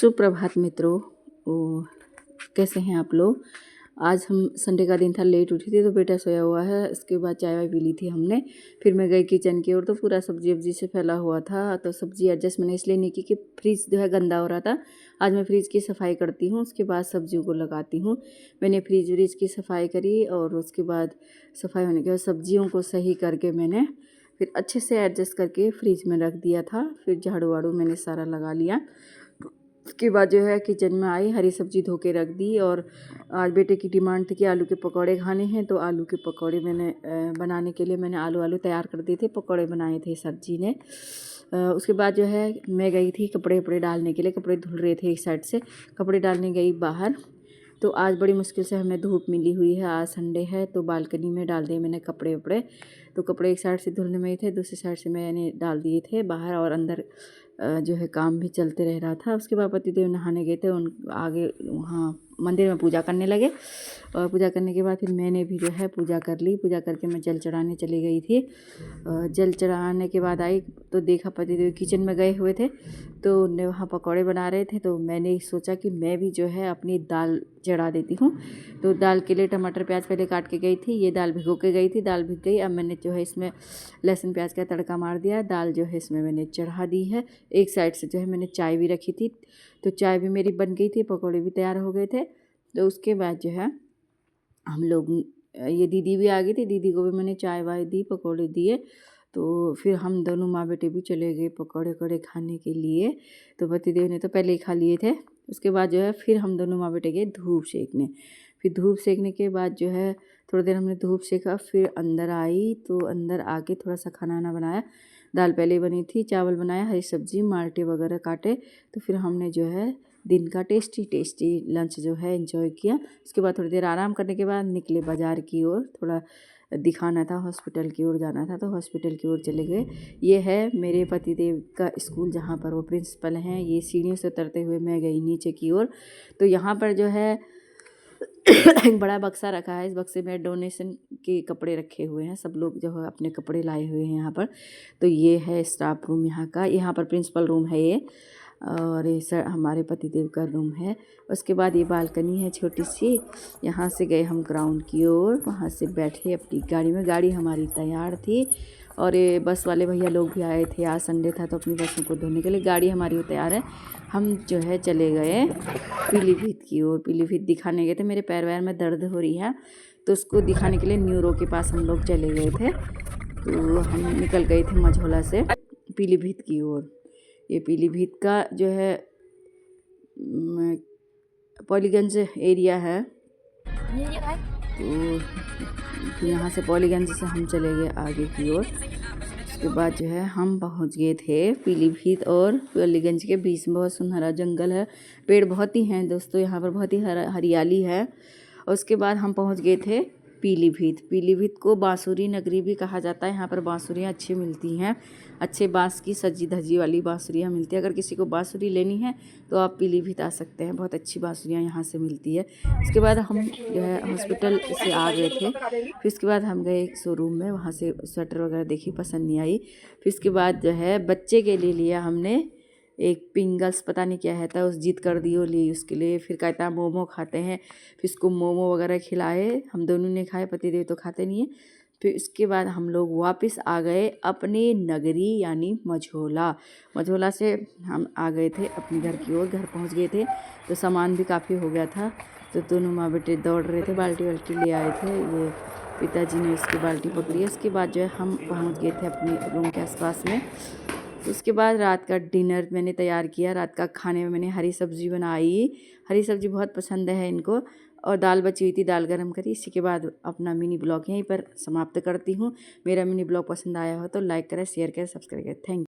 सुप्रभात मित्रों। कैसे हैं आप लोग। आज हम संडे का दिन था, लेट उठी थी तो बेटा सोया हुआ है। इसके बाद चाय वाय पी ली थी हमने। फिर मैं गई किचन की ओर तो पूरा सब्जी वब्जी से फैला हुआ था। तो सब्जी एडजस्ट मैंने इसलिए नहीं की कि फ्रिज जो है गंदा हो रहा था। आज मैं फ्रिज की सफाई करती हूँ, उसके बाद सब्जियों को लगाती हूँ। मैंने फ्रिज व्रिज की सफाई करी और उसके बाद सफाई होने के बाद सब्जियों को सही करके मैंने फिर अच्छे से एडजस्ट करके फ्रिज में रख दिया था। फिर झाड़ू वाड़ू मैंने सारा लगा लिया। उसके बाद जो है किचन में आई, हरी सब्जी धो के रख दी। और आज बेटे की डिमांड थी कि आलू के पकौड़े खाने हैं, तो आलू के पकौड़े मैंने बनाने के लिए मैंने आलू तैयार कर दिए थे, पकौड़े बनाए थे सब्जी ने। उसके बाद जो है मैं गई थी कपड़े वपड़े डालने के लिए। कपड़े धुल रहे थे एक साइड से, कपड़े डालने गई बाहर। तो आज बड़ी मुश्किल से हमें धूप मिली हुई है, आज संडे है तो बालकनी में डाल दिए मैंने कपड़े वपड़े। तो कपड़े एक साइड से धुलने में ही थे, दूसरी साइड से मैंने डाल दिए थे बाहर। और अंदर जो है काम भी चलते रह रहा था। उसके बाद पतिदेव नहाने गए थे, उन आगे वहाँ मंदिर में पूजा करने लगे। और पूजा करने के बाद फिर मैंने भी जो है पूजा कर ली। पूजा करके मैं जल चढ़ाने चली गई थी। जल चढ़ाने के बाद आई तो देखा पतिदेव किचन में गए हुए थे, तो उन्हें वहाँ पकौड़े बना रहे थे। तो मैंने सोचा कि मैं भी जो है अपनी दाल चढ़ा देती हूँ। तो दाल के लिए टमाटर प्याज पहले काट के गई थी। ये दाल भिगो के गई थी, दाल भिग गई। अब मैंने जो है इसमें लहसुन प्याज का तड़का मार दिया। दाल जो है इसमें मैंने चढ़ा दी है। एक साइड से जो है मैंने चाय भी रखी थी, तो चाय भी मेरी बन गई थी, पकौड़े भी तैयार हो गए थे। तो उसके बाद जो है हम लोग, ये दीदी भी आ गई थी, दीदी को भी मैंने चाय वाय दी, पकौड़े दिए। तो फिर हम दोनों माँ बेटे भी चले गए पकौड़े वकौड़े खाने के लिए। तो पतिदेव ने तो पहले ही खा लिए थे। उसके बाद जो है फिर हम दोनों माँ बेटे गए धूप सेकने। फिर धूप सेकने के बाद जो है थोड़ी देर हमने धूप सेका, फिर अंदर आई। तो अंदर आके थोड़ा सा खाना वाना बनाया। दाल पहले बनी थी, चावल बनाया, हरी सब्जी, माल्टे वगैरह काटे। तो फिर हमने जो है दिन का टेस्टी लंच जो है एंजॉय किया। उसके बाद थोड़ी देर आराम करने के बाद निकले बाज़ार की ओर, थोड़ा दिखाना था, हॉस्पिटल की ओर जाना था तो हॉस्पिटल की ओर चले गए। ये है मेरे पतिदेव का स्कूल जहाँ पर वो प्रिंसिपल हैं। ये सीढ़ियों से उतरते हुए मैं गई नीचे की ओर। तो यहाँ पर जो है एक बड़ा बक्सा रखा है। इस बक्से में डोनेशन के कपड़े रखे हुए हैं। सब लोग जो है अपने कपड़े लाए हुए हैं यहाँ पर। तो ये है स्टाफ रूम यहाँ का, यहाँ पर प्रिंसिपल रूम है ये। और ये सर हमारे पतिदेव का रूम है। उसके बाद ये बालकनी है छोटी सी। यहाँ से गए हम ग्राउंड की ओर, वहाँ से बैठे अपनी गाड़ी में। गाड़ी हमारी तैयार थी और ये बस वाले भैया लोग भी आए थे। आज संडे था तो अपनी बसों को धोने के लिए गाड़ी हमारी तैयार है। हम जो है चले गए पीलीभीत की ओर। पीलीभीत दिखाने गए थे, मेरे पैर वैर में दर्द हो रही है तो उसको दिखाने के लिए न्यूरो के पास हम लोग चले गए थे। तो हम निकल गए थे मझौला से पीलीभीत की ओर। ये पीलीभीत का जो है पॉलीगंज एरिया है। तो यहाँ से पॉलीगंज से हम चले गए आगे की ओर। उसके बाद जो है हम पहुँच गए थे पीलीभीत और पॉलीगंज के बीच में बहुत सुनहरा जंगल है, पेड़ बहुत ही हैं दोस्तों, यहाँ पर बहुत ही हरियाली है। और उसके बाद हम पहुँच गए थे पीलीभीत। पीलीभीत को बांसुरी नगरी भी कहा जाता है। यहाँ पर बांसुरियाँ अच्छी मिलती हैं, अच्छे बांस की सजी धजी वाली बांसुरियाँ मिलती है। अगर किसी को बांसुरी लेनी है तो आप पीलीभीत आ सकते हैं, बहुत अच्छी बांसुरियाँ यहाँ से मिलती है। उसके बाद हम जो है हॉस्पिटल से आ गए थे। फिर उसके बाद हम गए एक शोरूम में, वहाँ से स्वेटर वगैरह देखी, पसंद नहीं आई। फिर उसके बाद जो है बच्चे के लिए लिया हमने एक पिंगल्स, पता नहीं क्या है था, उस जिद कर दियो ली उसके लिए। फिर कहता है मोमो खाते हैं, फिर उसको मोमो वगैरह खिलाए। हम दोनों ने खाए, पतिदेव तो खाते नहीं है। फिर इसके बाद हम लोग वापस आ गए अपने नगरी यानी मझौला। मझौला से हम आ गए थे अपने घर की ओर, घर पहुंच गए थे। तो सामान भी काफ़ी हो गया था तो दोनों माँ बेटे दौड़ रहे थे, बाल्टी वाल्टी ले आए थे। ये पिताजी ने उसकी बाल्टी पकड़ी है। उसके बाद जो है हम पहुँच गए थे अपने रूम के आसपास में। उसके बाद रात का डिनर मैंने तैयार किया। रात का खाने में मैंने हरी सब्ज़ी बनाई, हरी सब्ज़ी बहुत पसंद है इनको। और दाल बची हुई थी, दाल गरम करी। इसी के बाद अपना मिनी ब्लॉग यहीं पर समाप्त करती हूँ। मेरा मिनी ब्लॉग पसंद आया हो तो लाइक करें, शेयर करें, सब्सक्राइब करें। Thank you.